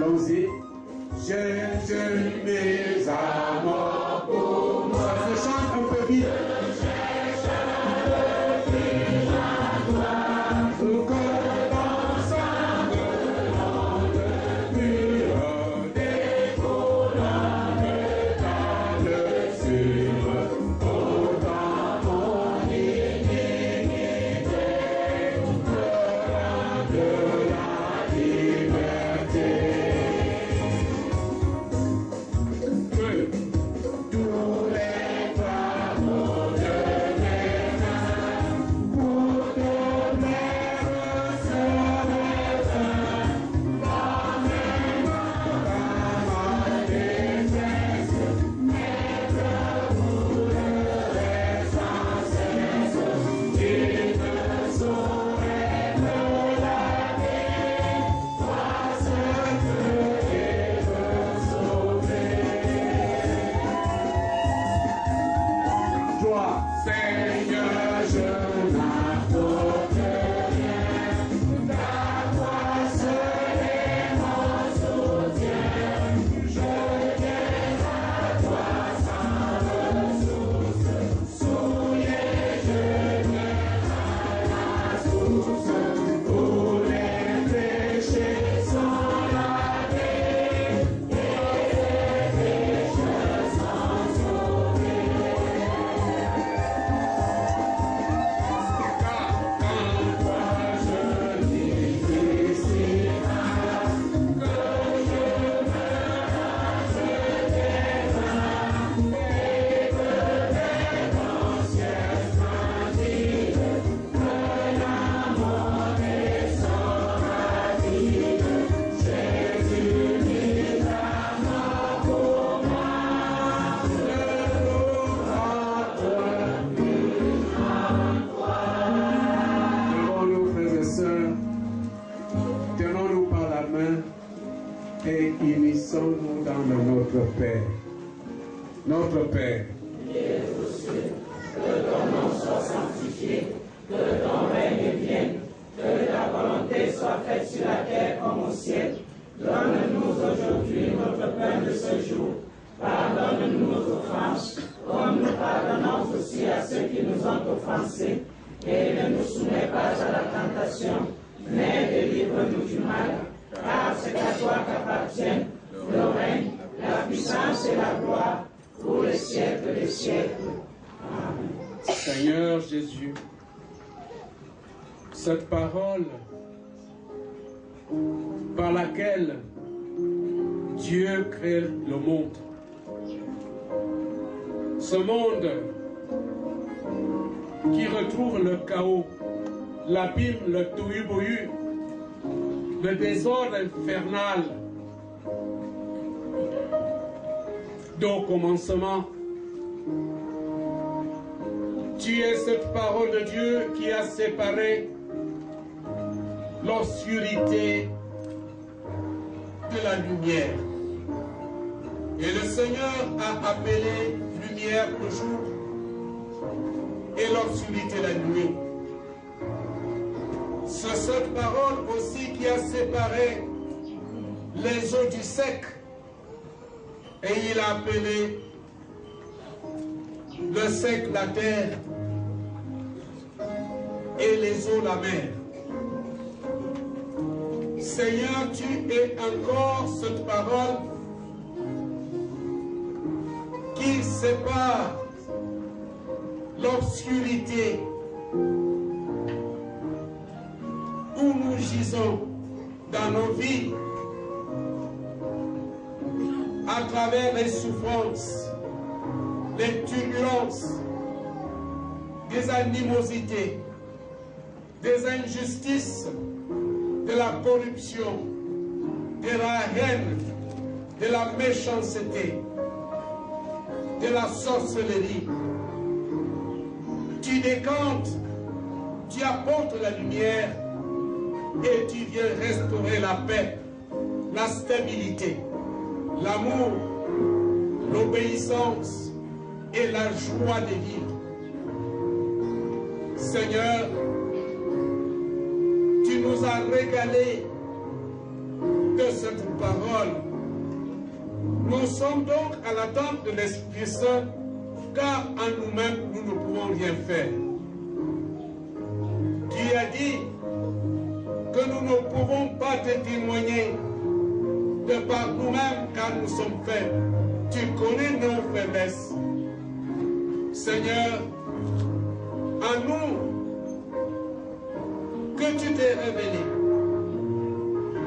Allons-y. Cherche mes amours pour moi. Je chante un peu vite. Et unissons-nous dans notre Père. Notre Père. Qui es aux cieux, que ton nom soit sanctifié, que ton règne vienne, que ta volonté soit faite sur la terre comme au ciel. Donne-nous aujourd'hui notre pain de ce jour. Pardonne-nous nos offenses, comme nous pardonnons aussi à ceux qui nous ont offensés. Et ne nous soumets pas à la tentation, mais délivre-nous du mal. Car c'est à toi qu'appartiennent le règne, la puissance et la gloire pour les siècles des siècles. Amen. Seigneur Jésus, cette parole par laquelle Dieu crée le monde, ce monde qui retrouve le chaos, l'abîme, le tohu-bohu, le désordre infernal d'au commencement. Tu es cette parole de Dieu qui a séparé l'obscurité de la lumière. Et le Seigneur a appelé lumière le jour et l'obscurité la nuit. C'est cette parole aussi qui a séparé les eaux du sec. Et il a appelé le sec la terre et les eaux la mer. Seigneur, tu es encore cette parole qui sépare l'obscurité où nous gisons dans nos vies à travers les souffrances, les turbulences, des animosités, des injustices, de la corruption, de la haine, de la méchanceté, de la sorcellerie. Tu décantes, tu apportes la lumière et tu viens restaurer la paix, la stabilité, l'amour, l'obéissance et la joie de vivre. Seigneur, tu nous as régalés de cette parole. Nous sommes donc à l'attente de l'Esprit Saint, car en nous-mêmes, nous ne pouvons rien faire. Tu as dit que nous ne pouvons pas te témoigner de par nous-mêmes, car nous sommes faibles. Tu connais nos faiblesses. Seigneur, en nous, que tu t'es révélé.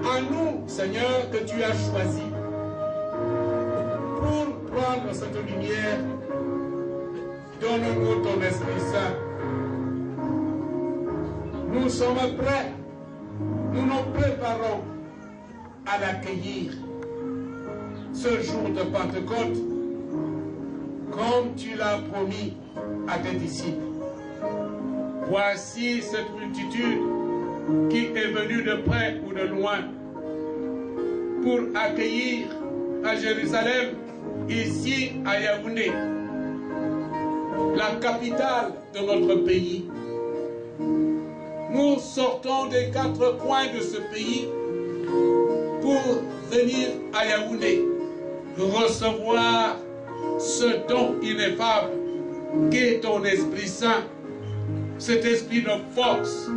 En nous, Seigneur, que tu as choisi pour prendre cette lumière. Donne-nous ton Esprit Saint. Nous sommes prêts. Nous nous préparons à l'accueillir ce jour de Pentecôte, comme tu l'as promis à tes disciples. Voici cette multitude qui est venue de près ou de loin pour accueillir à Jérusalem, ici à Yaoundé, la capitale de notre pays. Nous sortons des 4 coins de ce pays pour venir à Yaoundé, recevoir ce don ineffable qu'est ton Esprit Saint, cet esprit de force,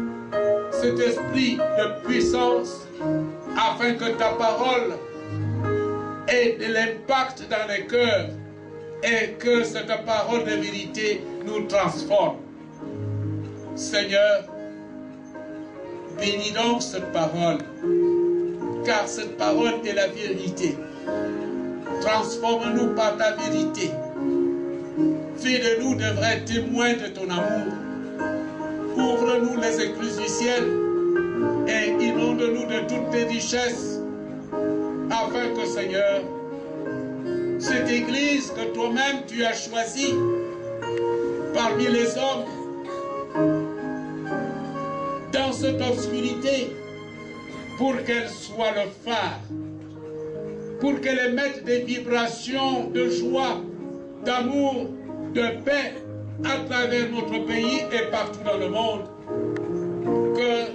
cet esprit de puissance, afin que ta parole ait de l'impact dans les cœurs et que cette parole de vérité nous transforme. Seigneur, bénis donc cette parole, car cette parole est la vérité. Transforme-nous par ta vérité. Fais de nous de vrais témoins de ton amour. Ouvre-nous les écluses du ciel et inonde-nous de toutes tes richesses, afin que, Seigneur, cette église que toi-même tu as choisie parmi les hommes, dans cette obscurité, pour qu'elle soit le phare, pour qu'elle émette des vibrations de joie, d'amour, de paix à travers notre pays et partout dans le monde. Que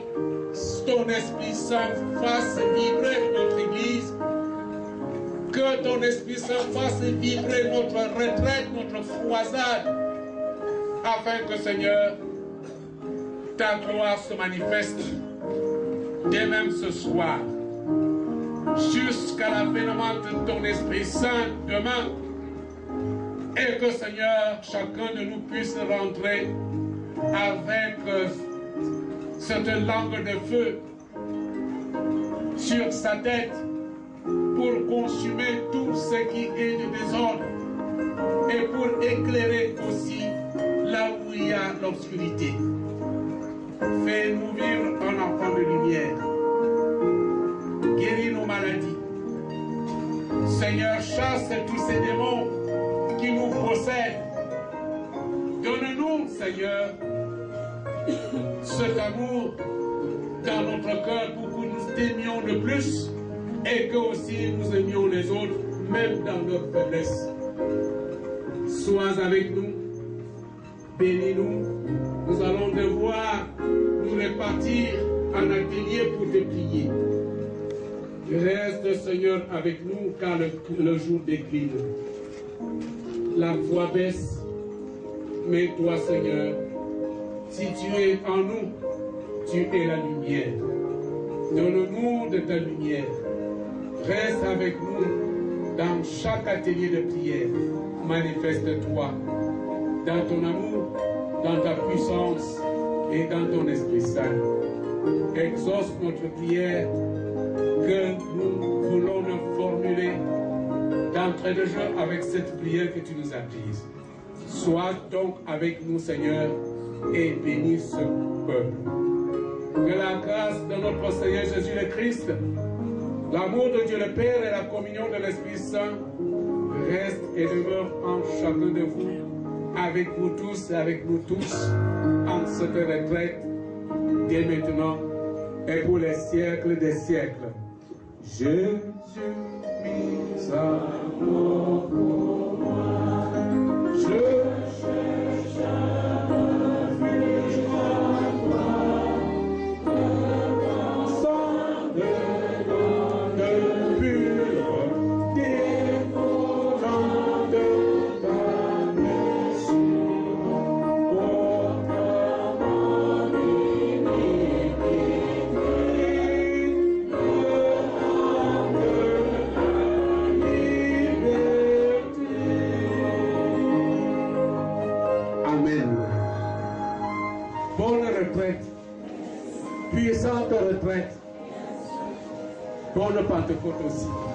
ton Esprit Saint fasse vibrer notre Église, que ton Esprit Saint fasse vibrer notre retraite, notre croisade, afin que, Seigneur, ta gloire se manifeste dès même ce soir, jusqu'à l'avènement de ton Esprit Saint demain, et que, Seigneur, chacun de nous puisse rentrer avec cette langue de feu sur sa tête pour consumer tout ce qui est de désordre et pour éclairer aussi là où il y a l'obscurité. Fais-nous vivre un enfant de lumière. Guéris nos maladies. Seigneur, chasse tous ces démons qui nous possèdent. Donne-nous, Seigneur, cet amour dans notre cœur pour que nous t'aimions de plus et que aussi nous aimions les autres, même dans notre faiblesse. Sois avec nous, bénis-nous. Nous allons devoir nous répartir en atelier pour te prier. Reste, Seigneur, avec nous car le jour décline. La foi baisse, mais toi, Seigneur, si tu es en nous, tu es la lumière. Donne-nous de ta lumière. Reste avec nous dans chaque atelier de prière. Manifeste-toi dans ton amour, dans ta puissance et dans ton Esprit Saint. Exauce notre prière que nous voulons nous formuler d'entrée de jeu avec cette prière que tu nous as prise. Sois donc avec nous, Seigneur, et bénis ce peuple. Que la grâce de notre Seigneur Jésus le Christ, l'amour de Dieu le Père et la communion de l'Esprit Saint reste et demeure en chacun de vous, avec vous tous et avec nous tous, en cette retraite, dès maintenant et pour les siècles des siècles. Jésus, mis à mort pour moi, je cherche à revenir à toi, sans de Amen. Bonne retraite. Puissante retraite. Bonne Pentecôte aussi.